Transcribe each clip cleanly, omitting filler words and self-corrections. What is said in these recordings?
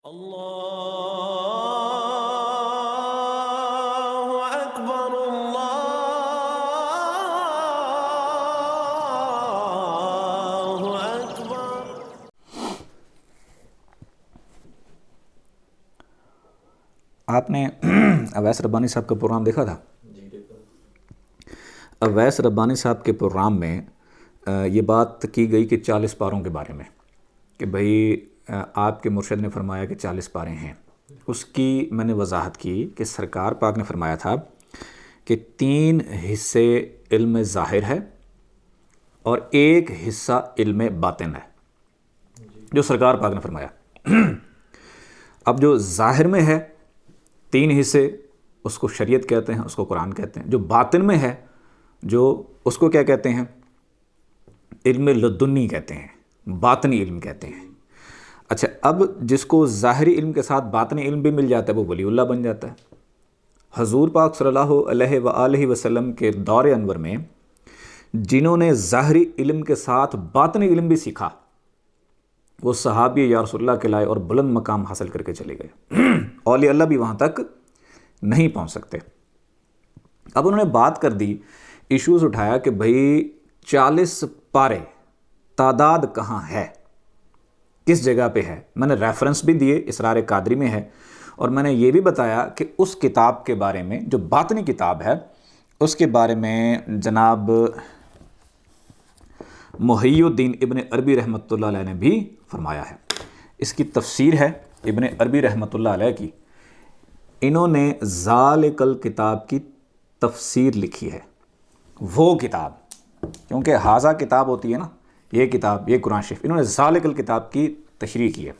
اللہ اکبر اللہ اکبر۔ آپ نے اویس ربانی صاحب کا پروگرام دیکھا تھا؟ اویس ربانی صاحب کے پروگرام میں یہ بات کی گئی کہ 40 پاروں کے بارے میں، کہ بھئی آپ کے مرشد نے فرمایا کہ 40 پارے ہیں۔ اس کی میں نے وضاحت کی کہ سرکار پاک نے فرمایا تھا کہ 3 حصے علم ظاہر ہے اور 1 حصہ علم باطن ہے، جو سرکار پاک نے فرمایا۔ اب جو ظاہر میں ہے 3 حصے، اس کو شریعت کہتے ہیں، اس کو قرآن کہتے ہیں۔ جو باطن میں ہے، جو اس کو کیا کہتے ہیں؟ علم لدنی کہتے ہیں، باطنی علم کہتے ہیں۔ اچھا، اب جس کو ظاہری علم کے ساتھ باطنی علم بھی مل جاتا ہے وہ ولی اللہ بن جاتا ہے۔ حضور پاک صلی اللہ علیہ وآلہ وسلم کے دور انور میں جنہوں نے ظاہری علم کے ساتھ باطنی علم بھی سیکھا، وہ صحابی یا رسول اللہ کے لائے اور بلند مقام حاصل کر کے چلے گئے۔ اولیاء اللہ بھی وہاں تک نہیں پہنچ سکتے۔ اب انہوں نے بات کر دی، ایشوز اٹھایا کہ بھئی 40 پارے تعداد کہاں ہے، کس جگہ پہ ہے۔ میں نے ریفرنس بھی دیے، اسرار قادری میں ہے، اور میں نے یہ بھی بتایا کہ اس کتاب کے بارے میں جو باطنی کتاب ہے اس کے بارے میں جناب محی الدین ابن عربی رحمۃ اللہ علیہ نے بھی فرمایا ہے۔ اس کی تفسیر ہے ابن عربی رحمۃ اللہ علیہ کی، انہوں نے ذالک الکتاب کی تفسیر لکھی ہے، وہ کتاب، کیونکہ حاضہ کتاب ہوتی ہے نا، یہ کتاب، یہ قرآن شریف، انہوں نے ذالک الکتاب کی تشریح کی ہے۔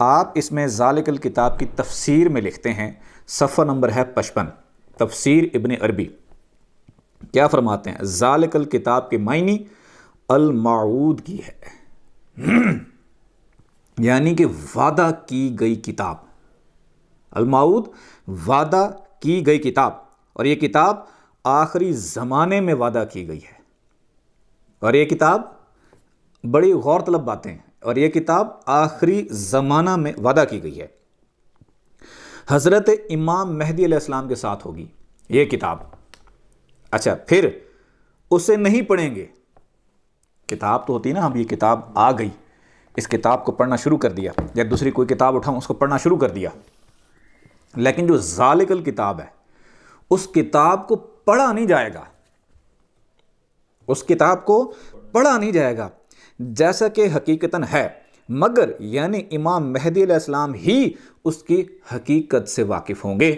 آپ اس میں ذالک الکتاب کی تفسیر میں لکھتے ہیں، صفحہ نمبر ہے 55، تفسیر ابن عربی کیا فرماتے ہیں؟ ذالک الکتاب کے معنی الموعود کی ہے، یعنی کہ وعدہ کی گئی کتاب۔ الموعود وعدہ کی گئی کتاب، اور یہ کتاب آخری زمانے میں وعدہ کی گئی ہے، اور یہ کتاب بڑی غور طلب باتیں ہیں، اور یہ کتاب آخری زمانہ میں وعدہ کی گئی ہے۔ حضرت امام مہدی علیہ السلام کے ساتھ ہوگی یہ کتاب۔ اچھا، پھر اسے نہیں پڑھیں گے، کتاب تو ہوتی ہے نا، اب یہ کتاب آ گئی، اس کتاب کو پڑھنا شروع کر دیا، یا دوسری کوئی کتاب اٹھاؤں اس کو پڑھنا شروع کر دیا، لیکن جو ذالک الکتاب ہے اس کتاب کو پڑھا نہیں جائے گا، اس کتاب کو پڑھا نہیں جائے گا جیسا کہ حقیقتاً ہے، مگر یعنی امام مہدی علیہ السلام ہی اس کی حقیقت سے واقف ہوں گے۔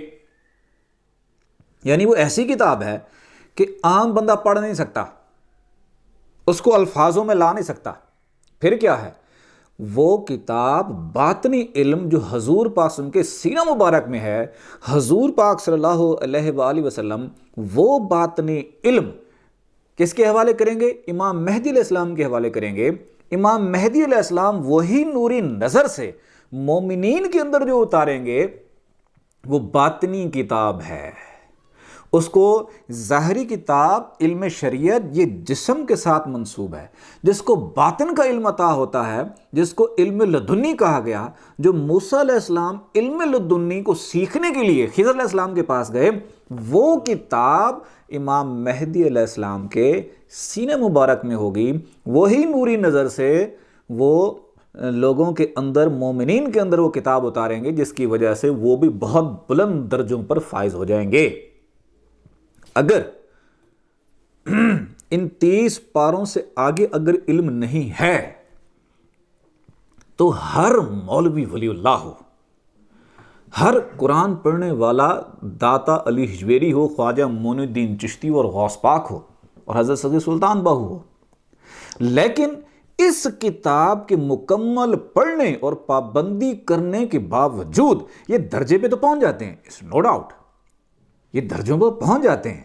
یعنی وہ ایسی کتاب ہے کہ عام بندہ پڑھ نہیں سکتا، اس کو الفاظوں میں لا نہیں سکتا۔ پھر کیا ہے؟ وہ کتاب باطنی علم جو حضور پاک صلی اللہ علیہ وسلم کے سینہ مبارک میں ہے، حضور پاک صلی اللہ علیہ وآلہ وسلم وہ باطنی علم کس کے حوالے کریں گے؟ امام مہدی علیہ السلام کے حوالے کریں گے۔ امام مہدی علیہ السلام وہی نوری نظر سے مومنین کے اندر جو اتاریں گے، وہ باطنی کتاب ہے۔ اس کو ظاہری کتاب علم شریعت یہ جسم کے ساتھ منسوب ہے، جس کو باطن کا علم عطا ہوتا ہے، جس کو علم لدنی کہا گیا، جو موسیٰ علیہ السلام علم لدنی کو سیکھنے کے لیے خضر علیہ السلام کے پاس گئے، وہ کتاب امام مہدی علیہ السلام کے سینہ مبارک میں ہوگی۔ وہی نوری نظر سے وہ لوگوں کے اندر، مومنین کے اندر وہ کتاب اتاریں گے، جس کی وجہ سے وہ بھی بہت بلند درجوں پر فائز ہو جائیں گے۔ اگر ان 30 پاروں سے آگے اگر علم نہیں ہے تو ہر مولوی ولی اللہ ہو، ہر قرآن پڑھنے والا داتا علی حجویری ہو، خواجہ معین الدین چشتی اور غوث پاک ہو، اور حضرت سید سلطان باہو ہو، لیکن اس کتاب کے مکمل پڑھنے اور پابندی کرنے کے باوجود یہ درجے پہ تو پہنچ جاتے ہیں، اس نو ڈاؤٹ، یہ درجوں پر پہنچ جاتے ہیں،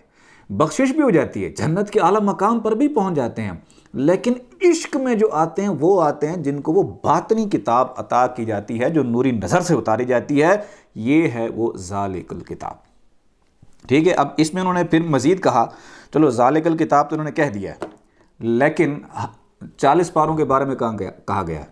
بخشش بھی ہو جاتی ہے، جنت کے اعلیٰ مقام پر بھی پہنچ جاتے ہیں، لیکن عشق میں جو آتے ہیں وہ آتے ہیں جن کو وہ باطنی کتاب عطا کی جاتی ہے، جو نوری نظر سے اتاری جاتی ہے، یہ ہے وہ ذالک الکتاب۔ ٹھیک ہے، اب اس میں انہوں نے پھر مزید کہا، چلو ذالک الکتاب تو انہوں نے کہہ دیا ہے، لیکن 40 پاروں کے بارے میں کہا گیا ہے۔